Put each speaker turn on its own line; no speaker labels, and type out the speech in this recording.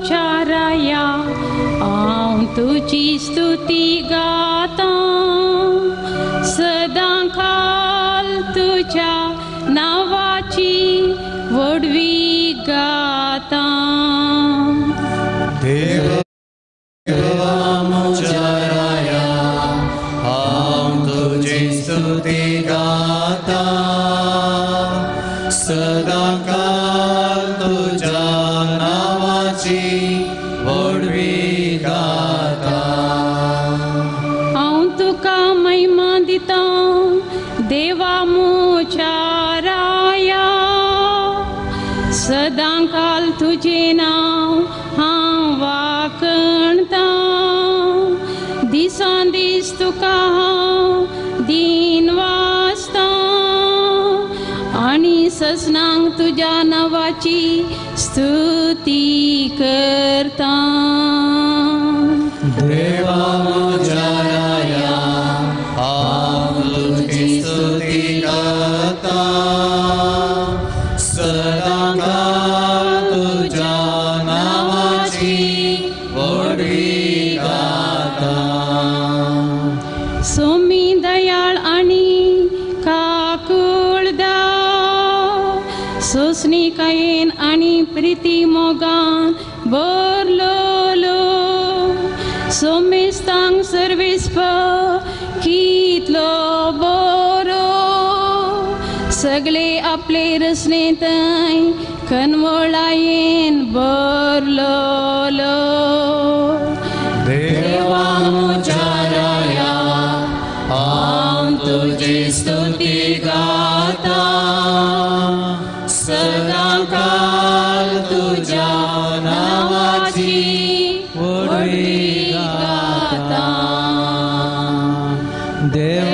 मुचाराया हांव तुजी स्तुती गाता सदांकाल तुज्या नावाची वडवी गाता
देवा मुचाराया हांव तुजी स्तुती गाता सदांकाल तुज्या नावाची वडवी गाता
हांव तुका महिमा दिता देवा मुचाराया सदांकाल तुझे नाव हांव वाकणता दिसान दीस तुका हांव दिन वाचता आनी ससनांक तुज्या नावाची स्तुती करता
देवा मुचाराया हांव तुजी स्तुती गाता सदांकाल तुज्या नावाची वडवी गाता
सोमी दयाळ आनी काकुळदा सोसणिकायेन आनी प्रिती मोगान बरलोलो सोमेस्तांक सर्वेस्प कितलो बरो सगळे आपले रसने थंय कनवळायेन बरलोलो
देवा मुचाराया हांव तुजी स्तुती गाता सदांकाल तुज्या नावाची वडवी गाता देवा